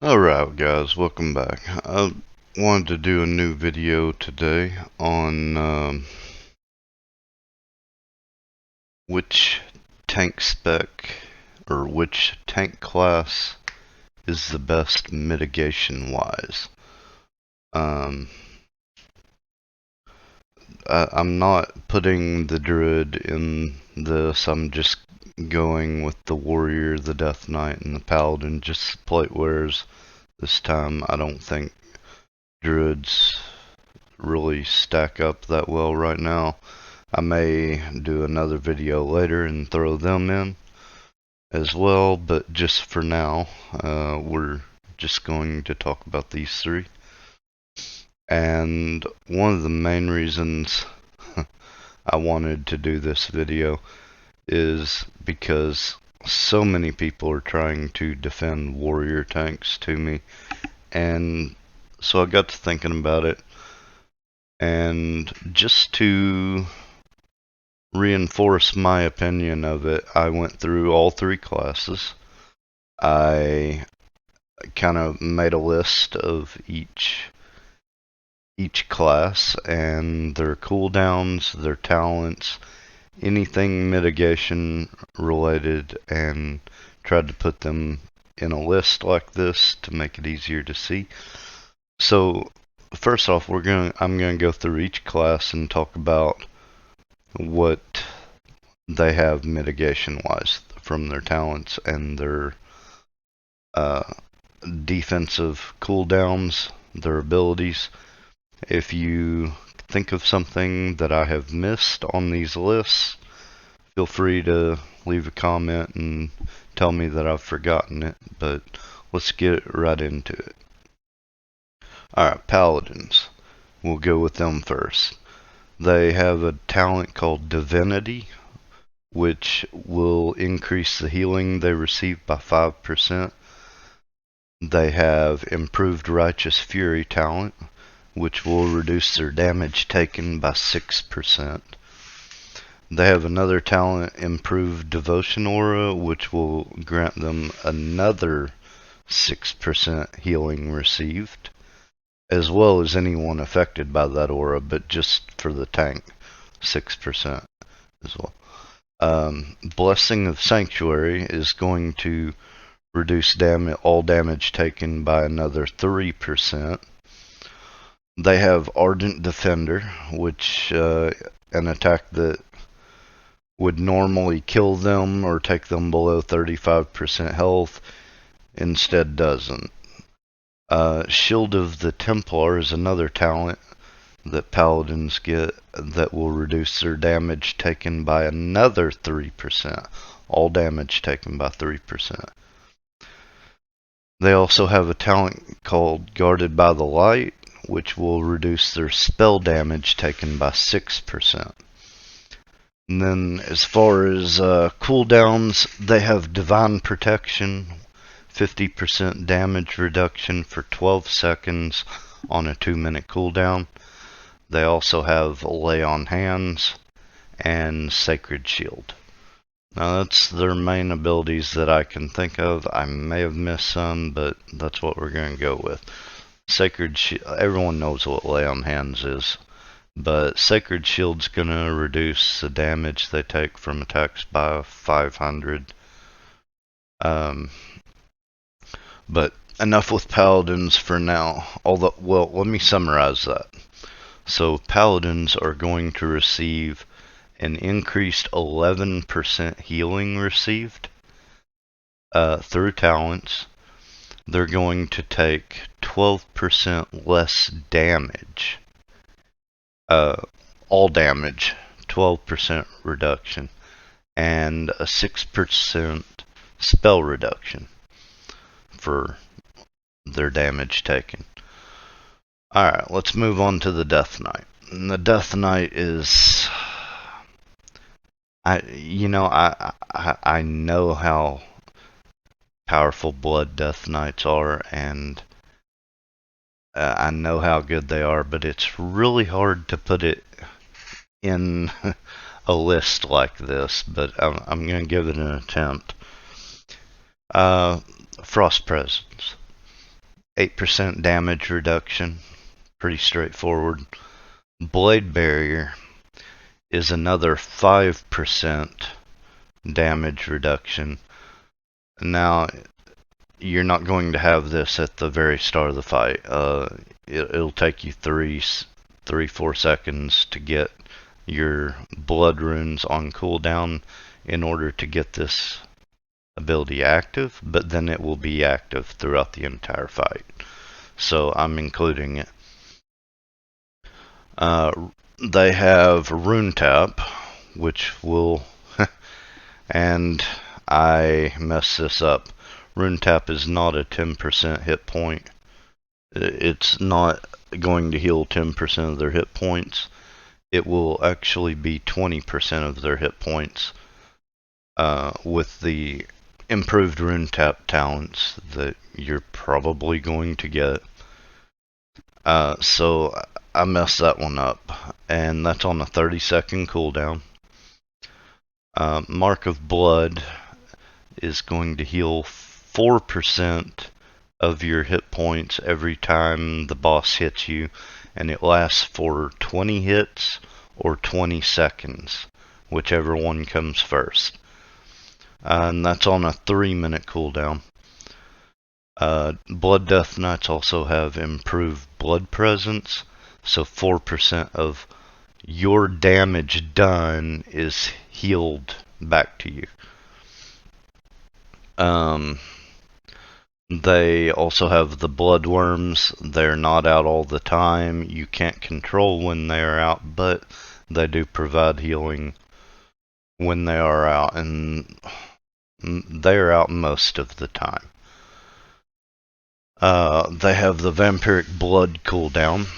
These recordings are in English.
Alright guys, welcome back. I wanted to do a new video today on which tank spec or which tank class is the best mitigation wise. I'm not putting the druid in this, I'm just going with the warrior, the death knight, and the paladin, just plate wears this time. I don't think druids really stack up that well right now. I may do another video later and throw them in as well, but just for now, we're just going to talk about these three. And one of the main reasons I wanted to do this video is because so many people are trying to defend warrior tanks to me, and so I got to thinking about it. And just to reinforce my opinion of it, I went through all three classes. I kind of made a list of each class and their cooldowns, their talents, anything mitigation related, and tried to put them in a list like this to make it easier to see. So first off, I'm gonna go through each class and talk about what they have mitigation wise from their talents and their defensive cooldowns, their abilities. If you think of something that I have missed on these lists, feel free to leave a comment and tell me that I've forgotten it, but let's get right into it. Alright, paladins. We'll go with them first. They have a talent called Divinity, which will increase the healing they receive by 5%. They have Improved Righteous Fury talent, which will reduce their damage taken by 6%. They have another talent, Improved Devotion Aura, which will grant them another 6% healing received, as well as anyone affected by that aura, but just for the tank, 6% as well. Blessing of Sanctuary is going to reduce all damage taken by another 3%. They have Ardent Defender, which an attack that would normally kill them or take them below 35% health instead doesn't. Shield of the Templar is another talent that paladins get that will reduce their damage taken by another 3%. All damage taken by 3%. They also have a talent called Guarded by the Light, which will reduce their spell damage taken by 6%. And then as far as cooldowns, they have Divine Protection, 50% damage reduction for 12 seconds on a 2-minute cooldown. They also have Lay on Hands and Sacred Shield. Now that's their main abilities that I can think of. I may have missed some, but that's what we're going to go with. Sacred Shield, everyone knows what Lay on Hands is, but Sacred Shield's going to reduce the damage they take from attacks by 500. But enough with paladins for now. Although, well, let me summarize that. So paladins are going to receive an increased 11% healing received through talents. They're going to take 12% less damage. All damage, 12% reduction, and a 6% spell reduction for their damage taken. Alright, let's move on to the Death Knight. And the Death Knight is... I know how powerful Blood Death Knights are, and I know how good they are, but it's really hard to put it in a list like this, but I'm going to give it an attempt. Frost Presence. 8% damage reduction. Pretty straightforward. Blade Barrier is another 5% damage reduction. Now, you're not going to have this at the very start of the fight. It'll take you 4 seconds to get your blood runes on cooldown in order to get this ability active, but then it will be active throughout the entire fight. So I'm including it. They have Rune Tap, which will, and I messed this up. Rune Tap is not a 10% hit point. It's not going to heal 10% of their hit points. It will actually be 20% of their hit points with the improved Rune Tap talents that you're probably going to get. So I messed that one up, and that's on a 30-second cooldown. Mark of Blood is going to heal 4% of your hit points every time the boss hits you, and it lasts for 20 hits or 20 seconds, whichever one comes first. And that's on a 3-minute cooldown. Blood Death Knights also have improved blood presence, so 4% of your damage done is healed back to you. They also have the Bloodworms. They're not out all the time. You can't control when they are out, but they do provide healing when they are out, and they are out most of the time. They have the Vampiric Blood cooldown.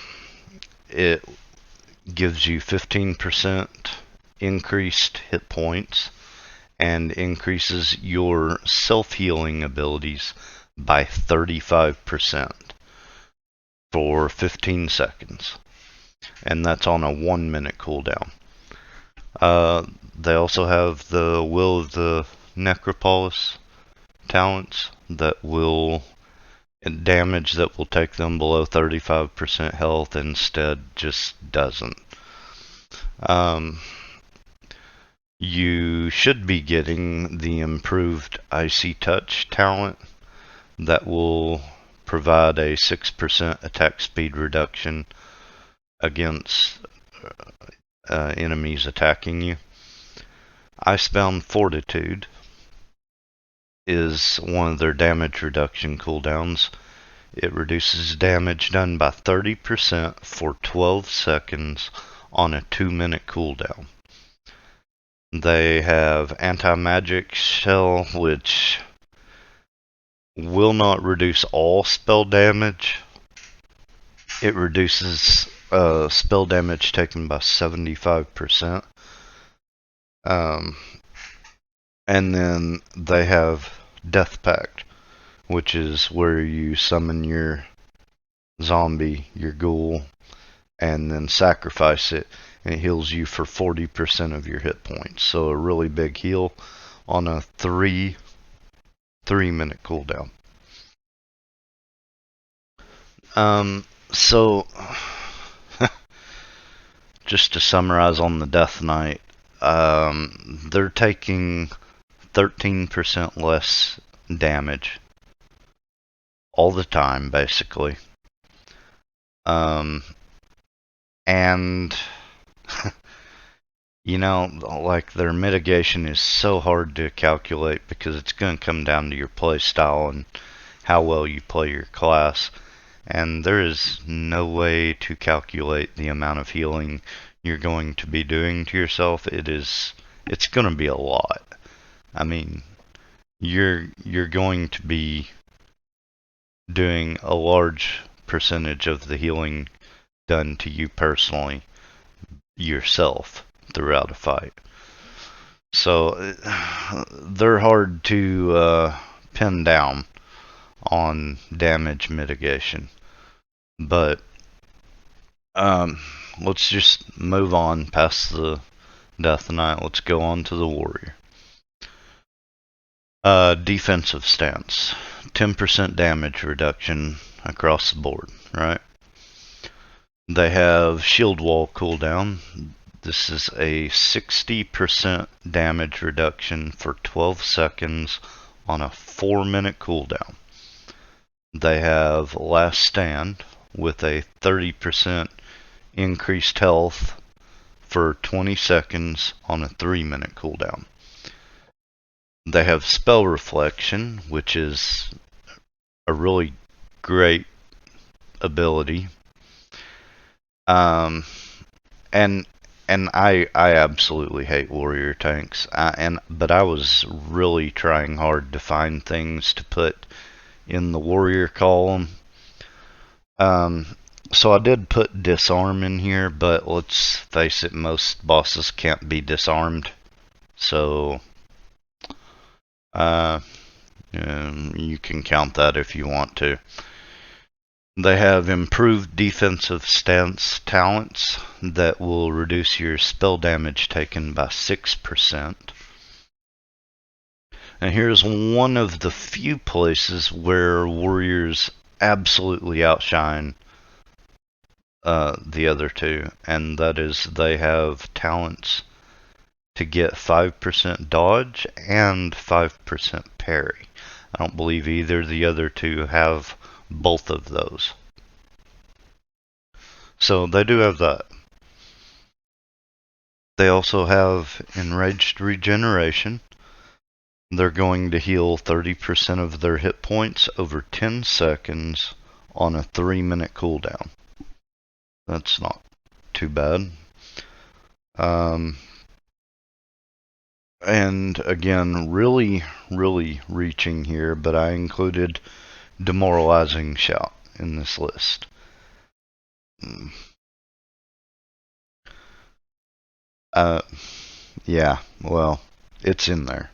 It gives you 15% increased hit points and increases your self-healing abilities by 35% for 15 seconds. And that's on a 1-minute cooldown. They also have the Will of the Necropolis talents that will damage that will take them below 35% health instead just doesn't. You should be getting the improved Icy Touch talent that will provide a 6% attack speed reduction against enemies attacking you. Icebound Fortitude is one of their damage reduction cooldowns. It reduces damage done by 30% for 12 seconds on a 2-minute cooldown. They have Anti-Magic Shell, which will not reduce all spell damage. It reduces spell damage taken by 75%. And then they have Death Pact, which is where you summon your zombie, your ghoul, and then sacrifice it, and it heals you for 40% of your hit points. So a really big heal on a 3-minute cooldown. So just to summarize on the Death Knight, they're taking 13% less damage all the time, basically. And you know, like, their mitigation is so hard to calculate because it's going to come down to your play style and how well you play your class. And there is no way to calculate the amount of healing you're going to be doing to yourself. It's going to be a lot. I mean, you're going to be doing a large percentage of the healing done to you personally yourself throughout a fight. So they're hard to pin down on damage mitigation. But let's just move on past the Death Knight. Let's go on to the Warrior. Defensive stance. 10% damage reduction across the board, right? They have shield wall cooldown. This is a 60% damage reduction for 12 seconds on a 4-minute cooldown. They have last stand with a 30% increased health for 20 seconds on a 3-minute cooldown. They have spell reflection, which is a really great ability. And I absolutely hate warrior tanks. But I was really trying hard to find things to put in the warrior column. So I did put disarm in here, but let's face it, most bosses can't be disarmed. So you can count that if you want to. They have improved defensive stance talents that will reduce your spell damage taken by 6%. And here's one of the few places where warriors absolutely outshine the other two, and that is they have talents to get 5% dodge and 5% parry. I don't believe either of the other two have both of those. So they do have that. They also have enraged regeneration. They're going to heal 30% of their hit points over 10 seconds on a 3-minute cooldown. That's not too bad. And again, really reaching here, but I included demoralizing shout in this list. Yeah, well, it's in there.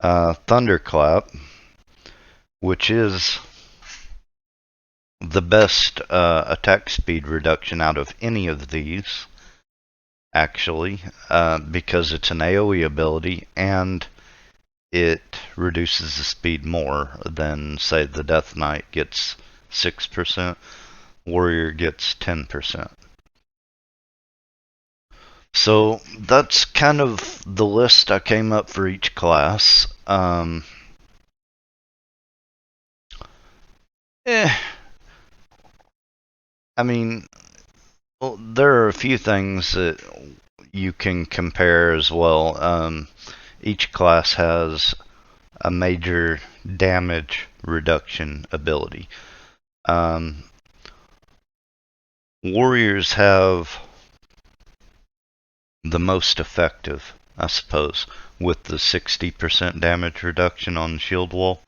Thunderclap, which is the best attack speed reduction out of any of these, actually, because it's an AoE ability and it reduces the speed more than, say, the Death Knight gets 6%, Warrior gets 10%. So that's kind of the list I came up for each class. I mean, well, there are a few things that you can compare as well. Each class has a major damage reduction ability. Warriors have the most effective, I suppose, with the 60% damage reduction on shield wall.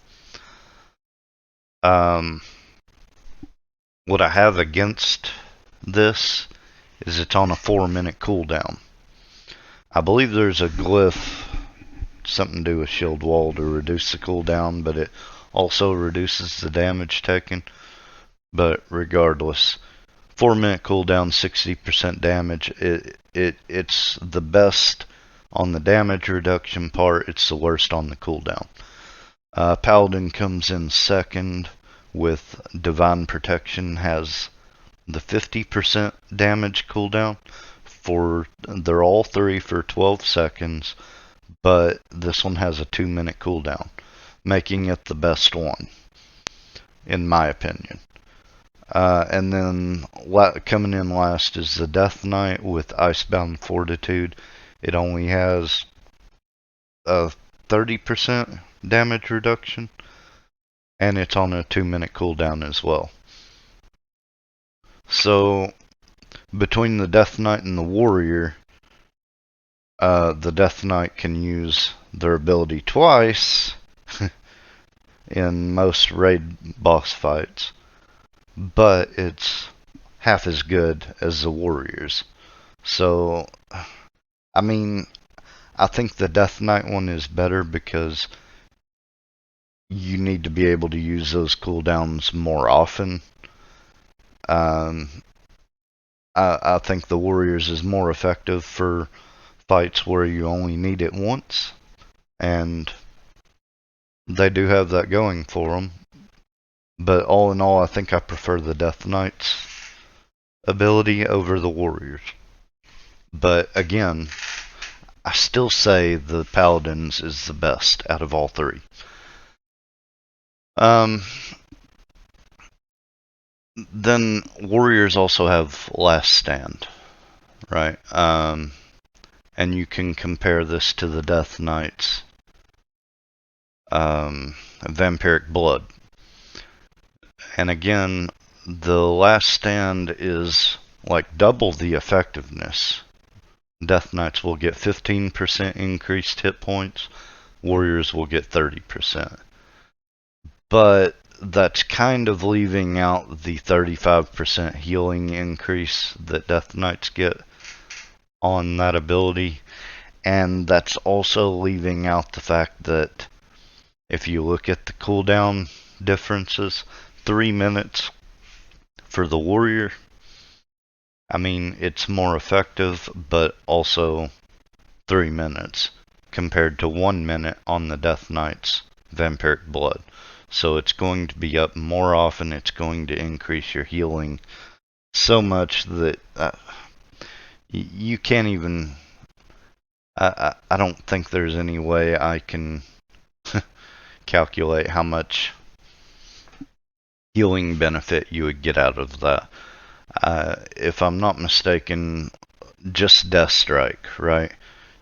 What I have against this is it's on a 4-minute cooldown. I believe there's a glyph, something to do with shield wall, to reduce the cooldown, but it also reduces the damage taken. But regardless, 4-minute cooldown, 60% damage. It's the best on the damage reduction part. It's the worst on the cooldown. Paladin comes in second with Divine Protection, has the 50% damage cooldown. They're all three for 12 seconds, but this one has a 2-minute cooldown, making it the best one, in my opinion. And then coming in last is the Death Knight with Icebound Fortitude. It only has a 30% damage reduction, and it's on a 2-minute cooldown as well. So between the Death Knight and the Warrior, the Death Knight can use their ability twice in most raid boss fights, but it's half as good as the Warriors. So, I mean, I think the Death Knight one is better because you need to be able to use those cooldowns more often. I think the Warriors is more effective for fights where you only need it once, and they do have that going for them. But all in all, I think I prefer the Death Knight's ability over the Warriors. But again, I still say the Paladins is the best out of all three. Then Warriors also have Last Stand, right? And you can compare this to the Death Knight's Vampiric Blood. And again, the Last Stand is like double the effectiveness. Death Knights will get 15% increased hit points. Warriors will get 30%. But that's kind of leaving out the 35% healing increase that Death Knights get on that ability. And that's also leaving out the fact that if you look at the cooldown differences, 3 minutes for the Warrior, I mean, it's more effective, but also 3 minutes compared to 1 minute on the Death Knight's Vampiric Blood. So it's going to be up more often, it's going to increase your healing so much that you can't even... I don't think there's any way I can calculate how much healing benefit you would get out of that. If I'm not mistaken, just Death Strike, right?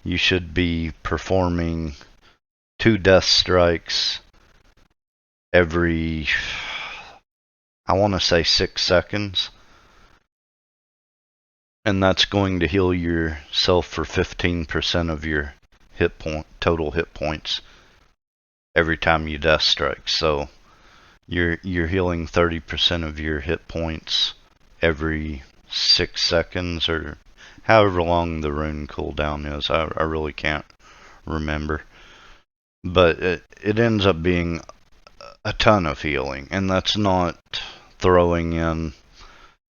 You should be performing 2 Death Strikes every, I want to say 6 seconds. And that's going to heal yourself for 15% of your total hit points every time you Death Strike. So you're healing 30% of your hit points every 6 seconds, or however long the rune cooldown is. I really can't remember. But it ends up being a ton of healing, and that's not throwing in,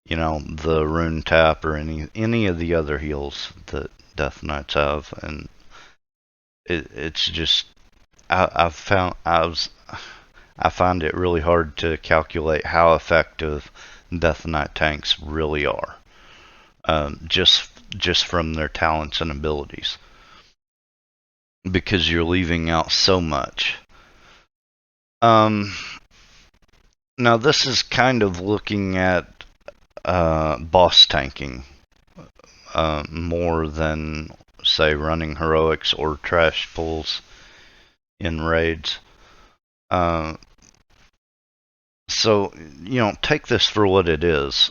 you know, the rune tap or any of the other heals that Death Knights have. And it's just I find it really hard to calculate how effective Death Knight tanks really are, just from their talents and abilities, because you're leaving out so much. Now this is kind of looking at boss tanking more than, say, running heroics or trash pulls in raids. So, you know, take this for what it is.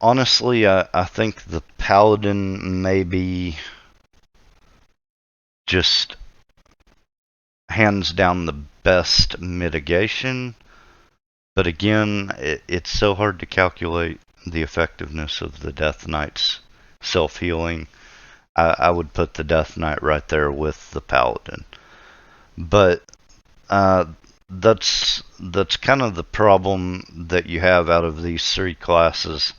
Honestly, I think the Paladin may be just hands down the best mitigation. But again, it's so hard to calculate the effectiveness of the Death Knight's self-healing. I would put the Death Knight right there with the Paladin. But that's kind of the problem that you have out of these 3 classes.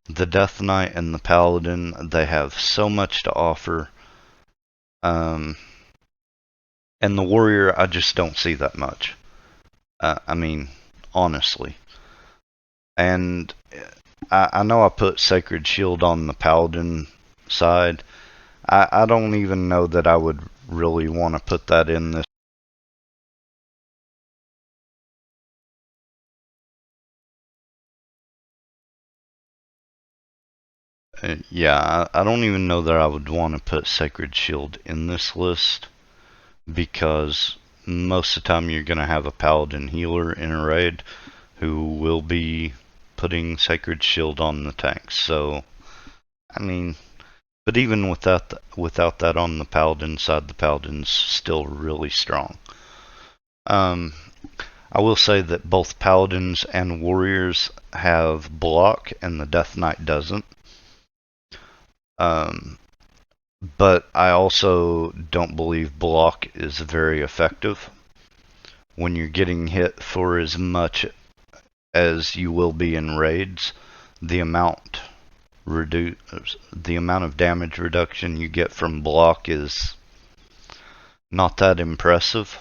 The Death Knight and the Paladin, they have so much to offer. And the Warrior, I just don't see that much. I mean, honestly. And I know I put Sacred Shield on the Paladin side. I don't even know that I would really want to put that in this. Yeah, I don't even know that I would want to put Sacred Shield in this list, because most of the time you're going to have a Paladin healer in a raid who will be putting Sacred Shield on the tanks. So, I mean, but even without that on the Paladin side, the Paladin's still really strong. I will say that both Paladins and Warriors have block, and the Death Knight doesn't. But I also don't believe block is very effective when you're getting hit for as much as you will be in raids. The amount of damage reduction you get from block is not that impressive.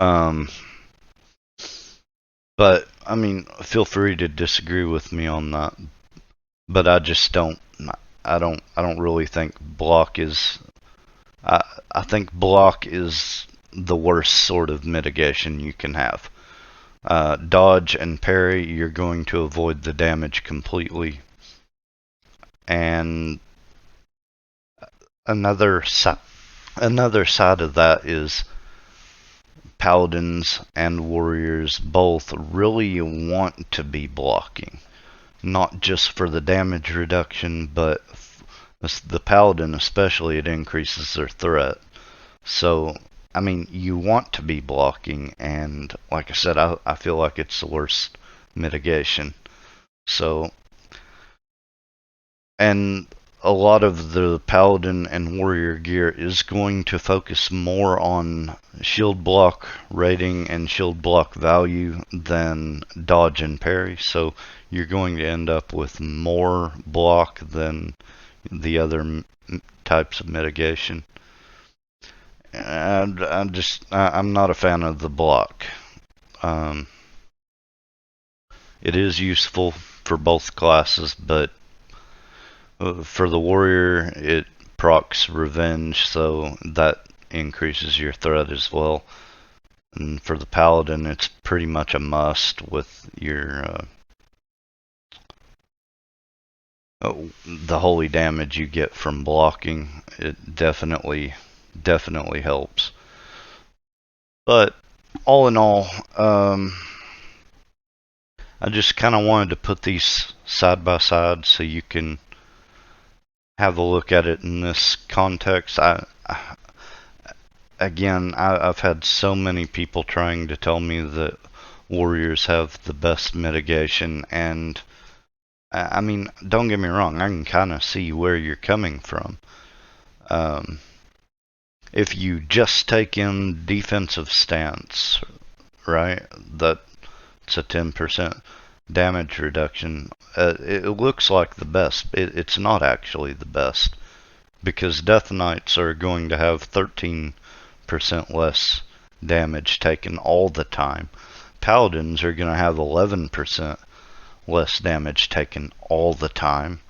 Um, but I mean, feel free to disagree with me on that. But I just don't. I don't really think block is. I I think block is the worst sort of mitigation you can have. Dodge and parry, you're going to avoid the damage completely. And another another side of that is paladins and warriors both really want to be blocking, not just for the damage reduction, but the paladin especially, it increases their threat. So I mean, you want to be blocking, and like I said, I feel like it's the worst mitigation. So, and a lot of the paladin and warrior gear is going to focus more on shield block rating and shield block value than dodge and parry. So you're going to end up with more block than the other types of mitigation. And I'm not a fan of the block. Um, it is useful for both classes, but for the warrior, it procs revenge, so that increases your threat as well. And for the paladin, it's pretty much a must with your the holy damage you get from blocking. It definitely helps. But all in all, I just kind of wanted to put these side by side so you can have a look at it in this context. I've had so many people trying to tell me that warriors have the best mitigation, and I mean, don't get me wrong, I can kind of see where you're coming from. Um, if you just take in defensive stance, right, that's a 10% damage reduction. It looks like the best. It's not actually the best, because Death Knights are going to have 13% less damage taken all the time. Paladins are going to have 11% less damage taken all the time.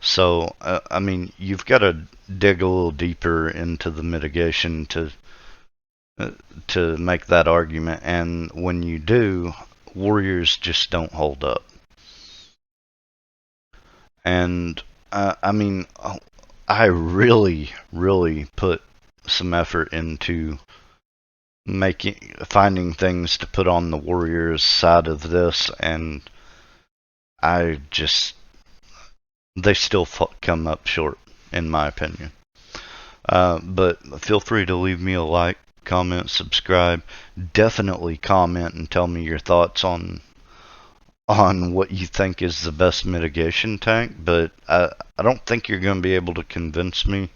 So, I mean, you've got to dig a little deeper into the mitigation to make that argument. And when you do, warriors just don't hold up. And I mean, I really put some effort into finding things to put on the warriors side of this, and I just they still come up short in my opinion. But feel free to leave me a like, comment, subscribe. Definitely comment and tell me your thoughts on what you think is the best mitigation tank. But I don't think you're going to be able to convince me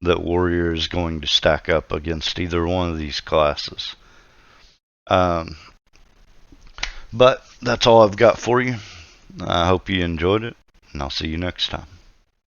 that warrior is going to stack up against either one of these classes. Um, but that's all I've got for you. I hope you enjoyed it, and I'll see you next time.